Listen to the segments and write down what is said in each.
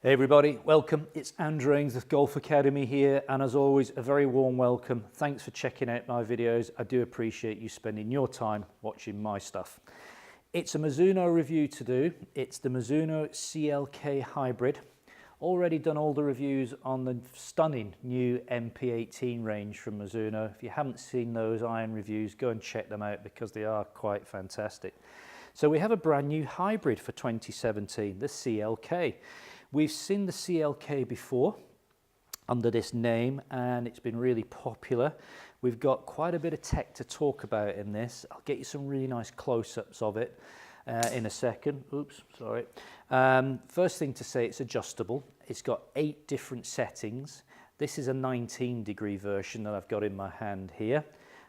Hey everybody, welcome. It's Andrew Ainsworth Golf Academy here, and as always, a very warm welcome. Thanks for checking out my videos. I do appreciate you spending your time watching my stuff. It's a Mizuno review to do. It's the Mizuno CLK Hybrid. Already done all the reviews on the stunning new MP18 range from Mizuno. If you haven't seen those iron reviews, go and check them out because they are quite fantastic. So we have a brand new hybrid for 2017, the CLK. We've seen the CLK before under this name and it's been really popular. We've got quite a bit of tech to talk about in this. I'll get you some really nice close-ups of it in a second. Oops, sorry. First thing to say, it's adjustable. It's got 8 different settings. This is a 19-degree version that I've got in my hand here.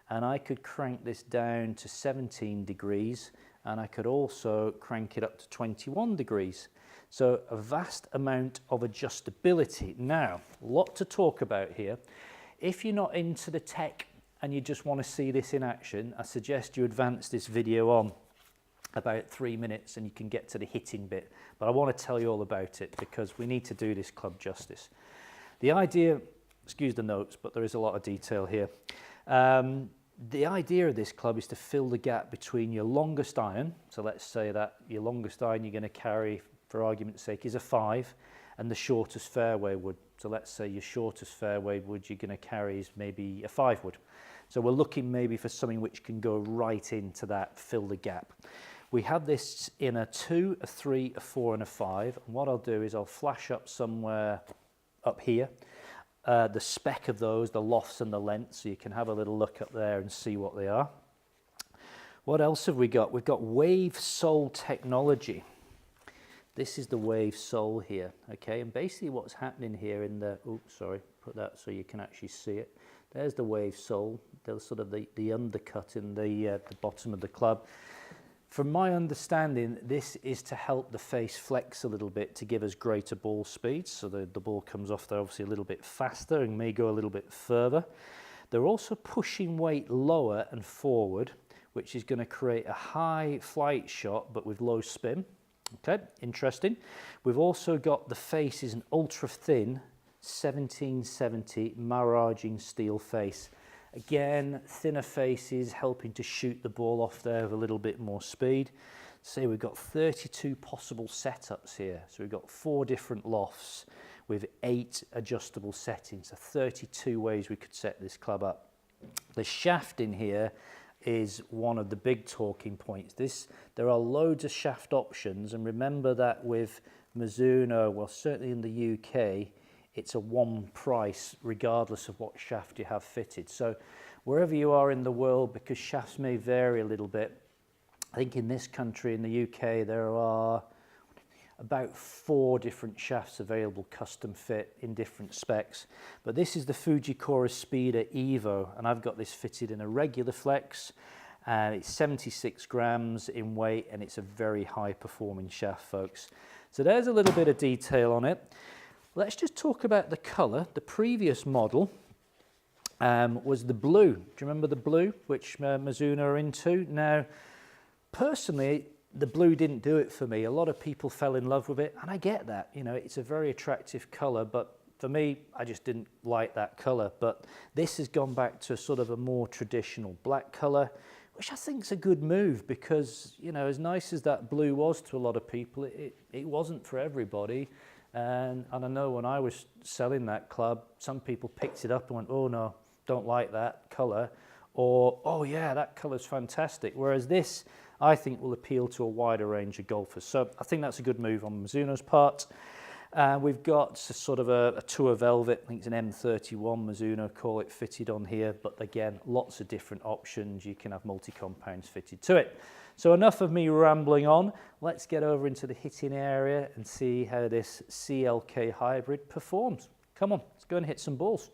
And I could crank this down to 17 degrees and I could also crank it up to 21 degrees. So a vast amount of adjustability. Now, a lot to talk about here. If you're not into the tech and you just want to see this in action, I suggest you advance this video on about 3 minutes and you can get to the hitting bit. But I want to tell you all about it because we need to do this club justice. The idea, excuse the notes, but there is a lot of detail here. The idea of this club is to fill the gap between your longest iron. So let's say that your longest iron you're going to carry, for argument's sake, is a 5, and the shortest fairway wood. So let's say your shortest fairway wood you're going to carry is maybe a 5 wood. So we're looking maybe for something which can go right into that, fill the gap. We have this in a 2, a 3, a 4 and a 5. And what I'll do is I'll flash up somewhere up here the spec of those, the lofts and the lengths, so you can have a little look up there and see what they are. What else have we got? We've got wave sole technology. This is the wave sole here, okay? And basically what's happening here in the, oops, sorry, put that so you can actually see it. There's the wave sole, there's sort of the undercut in the bottom of the club. From my understanding, this is to help the face flex a little bit to give us greater ball speed. So the ball comes off there obviously a little bit faster and may go a little bit further. They're also pushing weight lower and forward, which is going to create a high flight shot but with low spin. Okay, interesting. We've also got the face is an ultra thin 1770 maraging steel face. Again, thinner faces helping to shoot the ball off there with a little bit more speed. So we've got 32 possible setups here. So we've got 4 different lofts with 8 adjustable settings. So 32 ways we could set this club up. The shaft in here is one of the big talking points. There are loads of shaft options, and remember that with Mizuno, well certainly in the UK, it's a one price regardless of what shaft you have fitted. So wherever you are in the world, because shafts may vary a little bit, I think in this country, in the UK, there are about 4 different shafts available custom fit in different specs. But this is the Fujikura Speeder Evo, and I've got this fitted in a regular flex, and it's 76 grams in weight, and it's a very high performing shaft, folks. So there's a little bit of detail on it. Let's just talk about the colour. The previous model was the blue. Do you remember the blue, which Mizuno are into? Now, personally, the blue didn't do it for me. A lot of people fell in love with it, and I get that. You know, it's a very attractive colour, but for me, I just didn't like that colour. But this has gone back to sort of a more traditional black colour, which I think is a good move because, you know, as nice as that blue was to a lot of people, it wasn't for everybody. And I know when I was selling that club, some people picked it up and went, oh no, don't like that colour. Or, oh yeah, that colour's fantastic. Whereas this, I think, will appeal to a wider range of golfers. So I think that's a good move on Mizuno's part. We've got sort of a Tour Velvet, I think it's an M31 Mizuno, call it, fitted on here. But again, lots of different options. You can have multi-compounds fitted to it. So enough of me rambling on. Let's get over into the hitting area and see how this CLK Hybrid performs. Come on, let's go and hit some balls.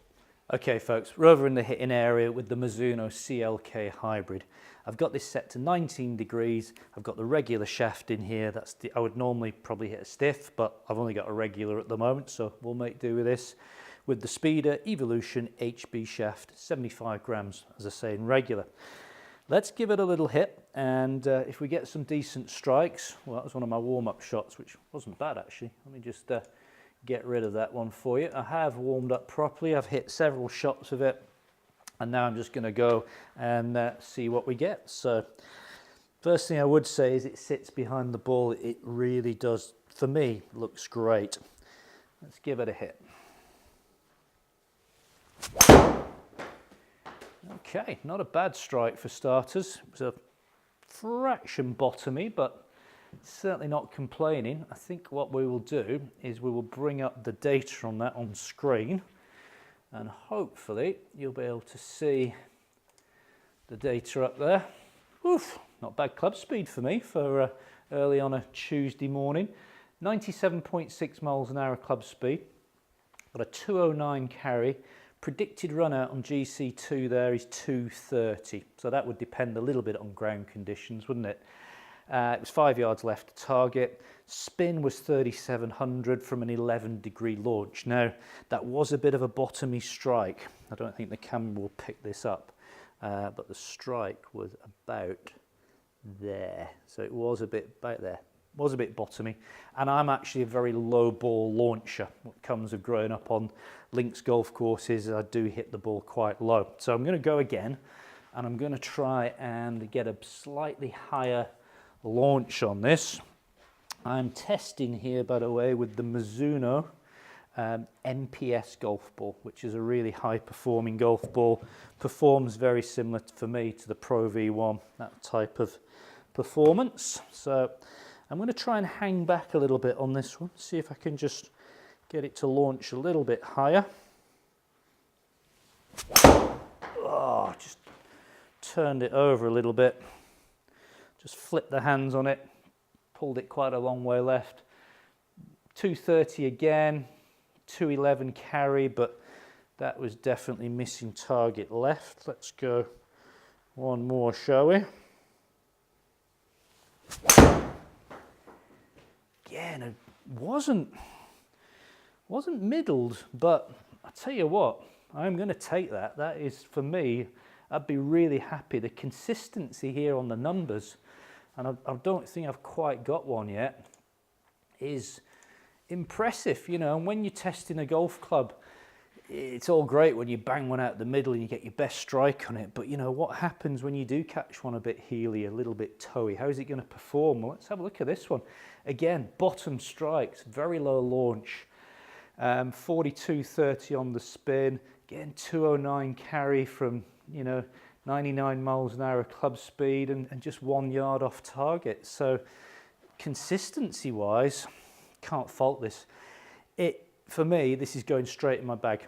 Okay folks, we're over in the hitting area with the Mizuno CLK Hybrid. I've got this set to 19 degrees. I've got the regular shaft in here. I would normally probably hit a stiff, but I've only got a regular at the moment, so we'll make do with this. With the Speeder Evolution HB shaft, 75 grams, as I say, in regular. Let's give it a little hit, and if we get some decent strikes, well, that was one of my warm-up shots, which wasn't bad actually. Let me just get rid of that one for you. I have warmed up properly. I've hit several shots of it, and now I'm just going to go and see what we get. So first thing I would say is it sits behind the ball. It really does, for me, looks great. Let's give it a hit. Okay, not a bad strike for starters. It was a fraction bottomy, but certainly not complaining. I think what we will do is we will bring up the data on that on screen, and hopefully you'll be able to see the data up there. Oof, not bad club speed for me for early on a Tuesday morning. 97.6 miles an hour club speed, got a 209 carry. Predicted run out on GC2 there is 230, so that would depend a little bit on ground conditions, wouldn't it? It was 5 yards left to target. Spin was 3,700 from an 11-degree launch. Now, that was a bit of a bottomy strike. I don't think the camera will pick this up, but the strike was about there. So it was a bit about there. Was a bit bottomy, and I'm actually a very low ball launcher. What comes of growing up on links golf courses, I do hit the ball quite low. So I'm going to go again, and I'm going to try and get a slightly higher launch on this. I'm testing here, by the way, with the Mizuno NPS golf ball, which is a really high performing golf ball. Performs very similar for me to the Pro V1, that type of performance. So I'm going to try and hang back a little bit on this one, see if I can just get it to launch a little bit higher. Oh, just turned it over a little bit. Just flipped the hands on it, pulled it quite a long way left. 230 again, 211 carry, but that was definitely missing target left. Let's go one more, shall we? Again, it wasn't middled, but I tell you what, I'm going to take that. That is, for me, I'd be really happy. The consistency here on the numbers, and I don't think I've quite got one yet, is impressive. You know, and when you're testing a golf club, it's all great when you bang one out the middle and you get your best strike on it, but you know, what happens when you do catch one a bit heely, a little bit toey? How is it going to perform? Well, let's have a look at this one. Again, bottom strikes, very low launch, 42.30 on the spin, again 209 carry from, you know, 99 miles an hour club speed and just 1 yard off target. So consistency wise, can't fault this. For me, this is going straight in my bag.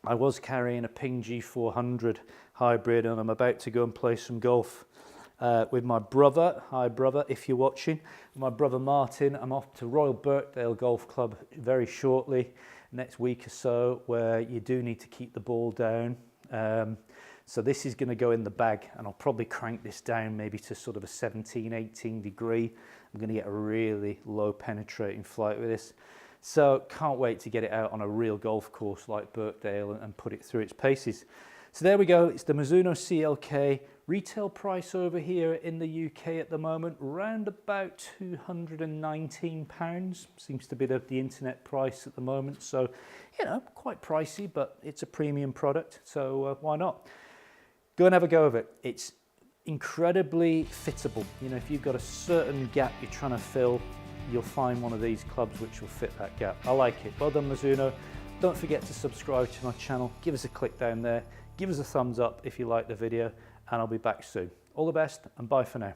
I was carrying a Ping G400 hybrid, and I'm about to go and play some golf with my brother. Hi brother, if you're watching. My brother Martin. I'm off to Royal Birkdale Golf Club very shortly, next week or so, where you do need to keep the ball down. So this is going to go in the bag, and I'll probably crank this down maybe to sort of a 17, 18 degree. I'm going to get a really low penetrating flight with this. So can't wait to get it out on a real golf course like Birkdale and put it through its paces. So there we go, it's the Mizuno CLK. Retail price over here in the UK at the moment, around about £219. Seems to be the internet price at the moment. So, you know, quite pricey, but it's a premium product, so why not? Go and have a go of it. It's incredibly fittable. You know, if you've got a certain gap you're trying to fill, you'll find one of these clubs which will fit that gap. I like it. Well done, Mizuno. Don't forget to subscribe to my channel. Give us a click down there. Give us a thumbs up if you like the video, and I'll be back soon. All the best, and bye for now.